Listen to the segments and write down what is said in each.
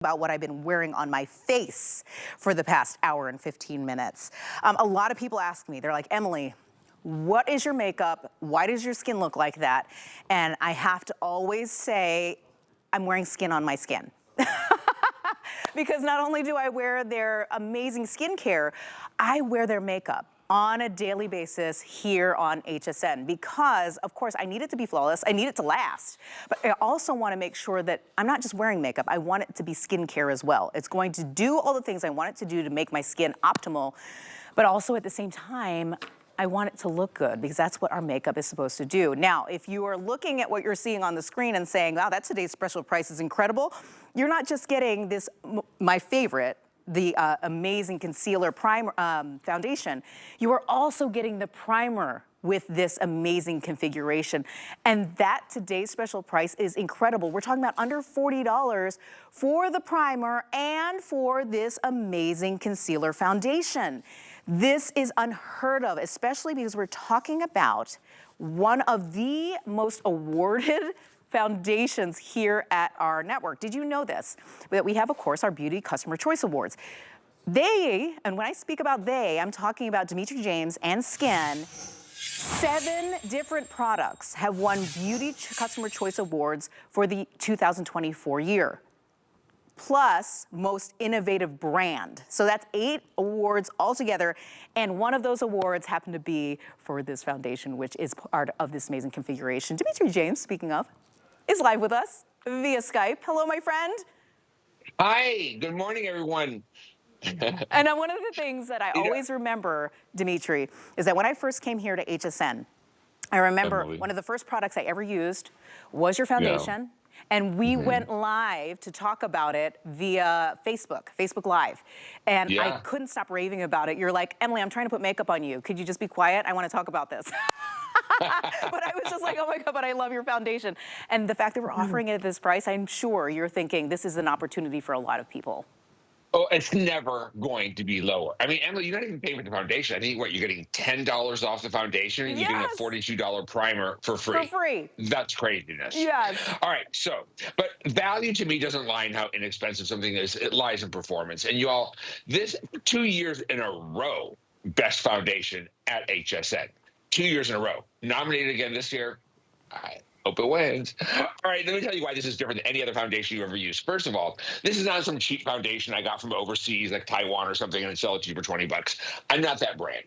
about what I've been wearing on my face for the past hour and 15 minutes. A lot of people ask me, they're like, Emily, what is your makeup? Why does your skin look like that? And I have to always say, I'm wearing skin on my skin. Because not only do I wear their amazing skincare, I wear their makeup on a daily basis here on HSN because, of course, I need it to be flawless. I need it to last. But I also want to make sure that I'm not just wearing makeup. I want it to be skincare as well. It's going to do all the things I want it to do to make my skin optimal, but also at the same time, I want it to look good because that's what our makeup is supposed to do. Now, if you are looking at what you're seeing on the screen and saying, wow, that today's special price is incredible, you're not just getting this, my favorite, the amazing concealer primer foundation, you are also getting the primer with this amazing configuration. And that today's special price is incredible. We're talking about under $40 for the primer and for this amazing concealer foundation. This is unheard of, especially because we're talking about one of the most awarded foundations here at our network. Did you know this? That we have, of course, our Beauty Customer Choice Awards. They, and when I speak about they, I'm talking about Dimitri James and SKINN. 7 different products have won Beauty Customer Choice Awards for the 2024 year. Plus most innovative brand. So that's 8 awards altogether. And one of those awards happened to be for this foundation, which is part of this amazing configuration. Dimitri James, speaking of, is live with us via Skype. Hello, my friend. Hi, good morning, everyone. And one of the things that I always remember, Dimitri, is that when I first came here to HSN, I remember one of the first products I ever used was your foundation. And we went live to talk about it via Facebook Live. And I couldn't stop raving about it. You're like, Emily, I'm trying to put makeup on you. Could you just be quiet? I want to talk about this. But I was just like, oh my God, but I love your foundation. And the fact that we're offering it at this price, I'm sure you're thinking this is an opportunity for a lot of people. Oh, it's never going to be lower. I mean, Emily, you're not even paying for the foundation. I think, what, you're getting $10 off the foundation and you're getting a $42 primer for free. For free. That's craziness. Yes. All right, so, but value to me doesn't lie in how inexpensive something is. It lies in performance. And you all, this 2 years in a row, best foundation at HSN. 2 years in a row. Nominated again this year. I hope it wins. All right, let me tell you why this is different than any other foundation you've ever used. First of all, this is not some cheap foundation I got from overseas, like Taiwan or something, and I sell it to you for 20 bucks. I'm not that brand.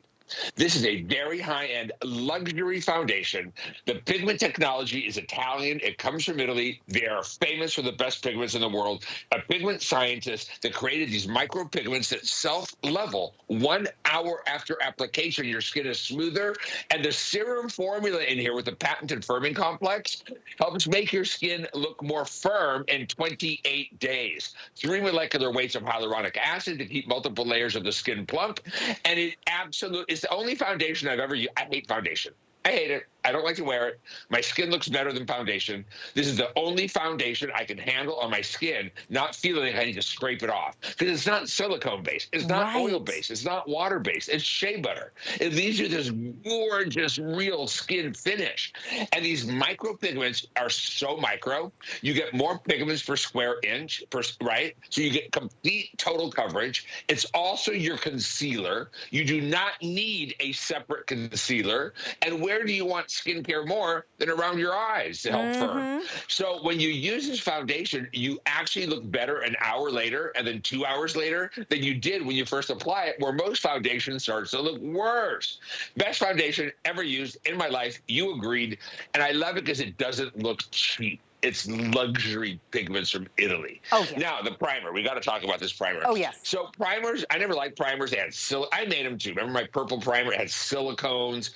This is a very high-end luxury foundation. The pigment technology is Italian. It comes from Italy. They are famous for the best pigments in the world. A pigment scientist that created these micropigments that self-level 1 hour after application. Your skin is smoother. And the serum formula in here with the patented firming complex helps make your skin look more firm in 28 days. 3 molecular weights of hyaluronic acid to keep multiple layers of the skin plump. And it absolutely is the only foundation I've ever used. I hate foundation. I hate it. I don't like to wear it. My skin looks better than foundation. This is the only foundation I can handle on my skin, not feeling like I need to scrape it off. Because it's not silicone-based. It's not oil-based. It's not water-based. It's shea butter. It leaves you this gorgeous, real skin finish. And these micropigments are so micro. You get more pigments per square inch, right? So you get complete total coverage. It's also your concealer. You do not need a separate concealer. And where do you want skincare more than around your eyes to help firm? So when you use this foundation, you actually look better an hour later and then 2 hours later than you did when you first apply it, where most foundations starts to look worse. Best foundation ever used in my life. You agreed. And I love it because it doesn't look cheap. It's luxury pigments from Italy. Oh, yeah. Now, the primer. We got to talk about this primer. Oh, yes. So primers, I never liked primers. They had I made them too. Remember my purple primer? It had silicones.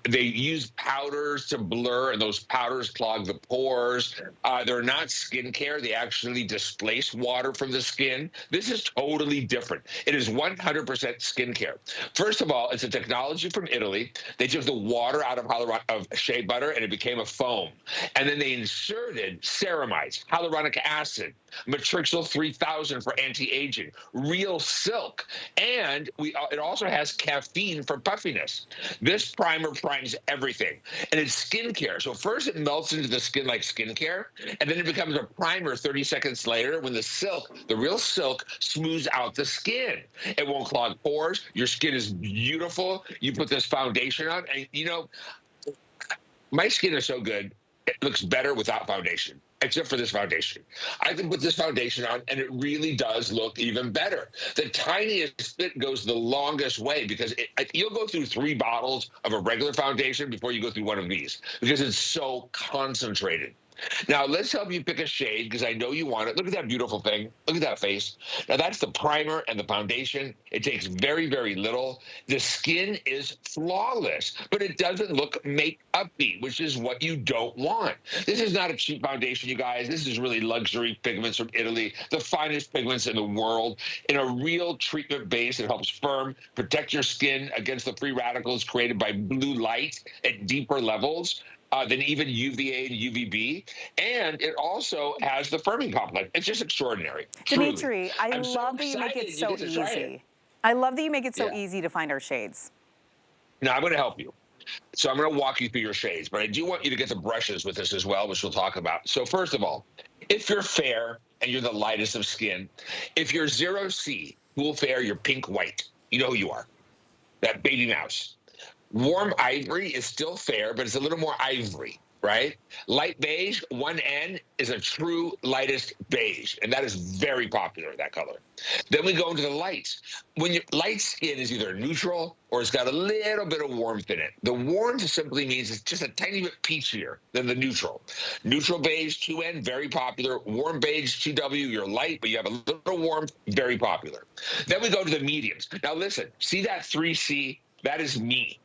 They use powders to blur, and those powders clog the pores. They're not skincare. They actually displace water from the skin. This is totally different. It is 100% skincare. First of all, it's a technology from Italy. They took the water out of shea butter, and it became a foam. And then they insert Thirded, ceramides, hyaluronic acid, matrixyl 3000 for anti-aging, real silk, and it also has caffeine for puffiness. This primer primes everything, and it's skincare. So first it melts into the skin like skincare, and then it becomes a primer 30 seconds later when the real silk, smooths out the skin. It won't clog pores. Your skin is beautiful. You put this foundation on, and my skin is so good, it looks better without foundation, except for this foundation. I can put this foundation on, and it really does look even better. The tiniest bit goes the longest way because you'll go through 3 bottles of a regular foundation before you go through one of these because it's so concentrated. Now, let's help you pick a shade because I know you want it. Look at that beautiful thing. Look at that face. Now, that's the primer and the foundation. It takes very, very little. The skin is flawless, but it doesn't look make-up-y, which is what you don't want. This is not a cheap foundation, you guys. This is really luxury pigments from Italy, the finest pigments in the world, in a real treatment base that helps firm, protect your skin against the free radicals created by blue light at deeper levels than even UVA and UVB. And it also has the firming complex. It's just extraordinary. Dimitri, I I'm love so that you make it excited so get to try it. easy. I love that you make it so Yeah. easy to find our shades. Now, I'm going to help you. So I'm going to walk you through your shades, but I do want you to get the brushes with this as well, which we'll talk about. So first of all, if you're fair and you're the lightest of skin, if you're 0C, cool fair, you're pink white. You know who you are. That baby mouse. Warm ivory is still fair, but it's a little more ivory, right? Light beige, 1N, is a true lightest beige, and that is very popular, that color. Then we go into the lights. When your light skin is either neutral or it's got a little bit of warmth in it. The warmth simply means it's just a tiny bit peachier than the neutral. Neutral beige, 2N, very popular. Warm beige, 2W, you're light, but you have a little warmth, very popular. Then we go to the mediums. Now listen, see that 3C? That is me.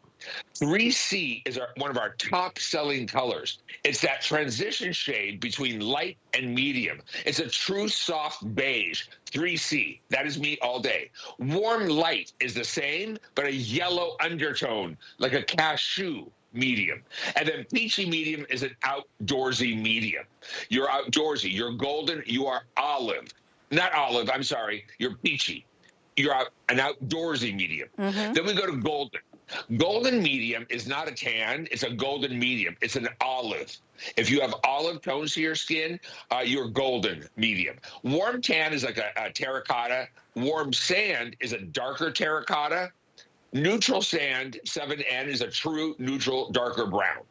3C is one of our top-selling colors. It's that transition shade between light and medium. It's a true soft beige, 3C. That is me all day. Warm light is the same, but a yellow undertone, like a cashew medium. And then peachy medium is an outdoorsy medium. You're outdoorsy. You're golden. You are olive. Not olive, I'm sorry. You're peachy. You're an outdoorsy medium. Then we go to golden. Golden medium is not a tan, it's a golden medium. It's an olive. If you have olive tones to your skin, you're golden medium. Warm tan is like a terracotta. Warm sand is a darker terracotta. Neutral sand, 7N, is a true neutral darker brown.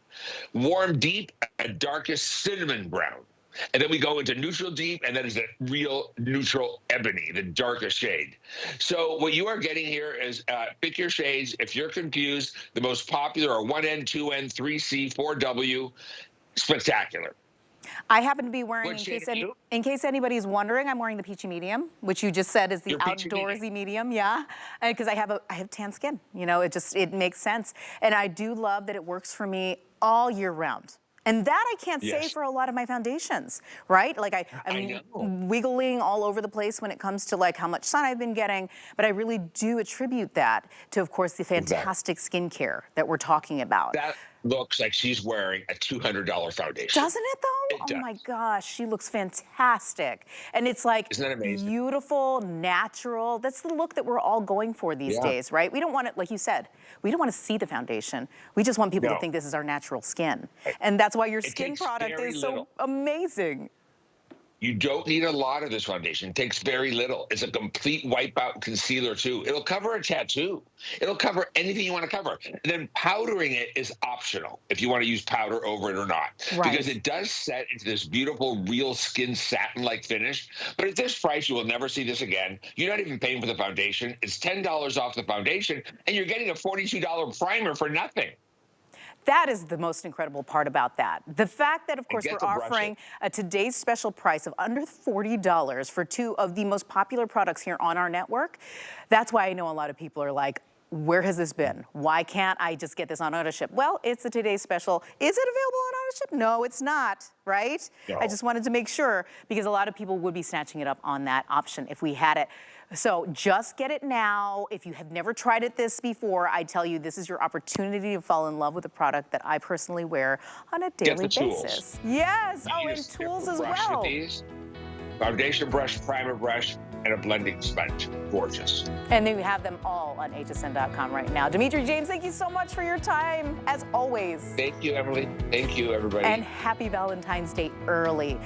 Warm deep, a darkest cinnamon brown. And then we go into neutral deep, and that is a real neutral ebony, the darkest shade. So what you are getting here is pick your shades. If you're confused, the most popular are 1N, 2N, 3C, 4W. Spectacular. I happen to be wearing, What shade are you? in case anybody's wondering, I'm wearing the peachy medium, which you just said is the Your peachy outdoorsy medium, yeah. Because I have tan skin, it makes sense. And I do love that it works for me all year round. And that I can't say for a lot of my foundations, right? Like I'm wiggling all over the place when it comes to like how much sun I've been getting, but I really do attribute that to, of course, the fantastic skincare that we're talking about. That looks like she's wearing a $200 foundation. Doesn't it though? It does. Oh my gosh, she looks fantastic. And it's like Isn't that amazing? Beautiful, natural. That's the look that we're all going for these days, right? We don't want it, like you said, we don't want to see the foundation. We just want people to think this is our natural skin. And that's why your skin product is so amazing. You don't need a lot of this foundation. It takes very little. It's a complete wipeout concealer too. It'll cover a tattoo. It'll cover anything you want to cover. And then powdering it is optional if you want to use powder over it or not. Right. Because it does set into this beautiful real skin satin-like finish. But at this price, you will never see this again. You're not even paying for the foundation. It's $10 off the foundation, and you're getting a $42 primer for nothing. That is the most incredible part about that. The fact that, of course, we're offering today's special price of under $40 for 2 of the most popular products here on our network. That's why I know a lot of people are like, where has this been? Why can't I just get this on AutoShip? Well, it's a today's special. Is it available on membership? No, it's not, right? No. I just wanted to make sure because a lot of people would be snatching it up on that option if we had it. So just get it now. If you have never tried it this before, I tell you this is your opportunity to fall in love with a product that I personally wear on a daily basis. Yes. Oh, and tools as well. These. Foundation brush, primer brush, and a blending sponge. Gorgeous. And then we have them all on hsn.com right now. Dimitri James, thank you so much for your time, as always. Thank you, Emily. Thank you, everybody. And happy Valentine's Day early.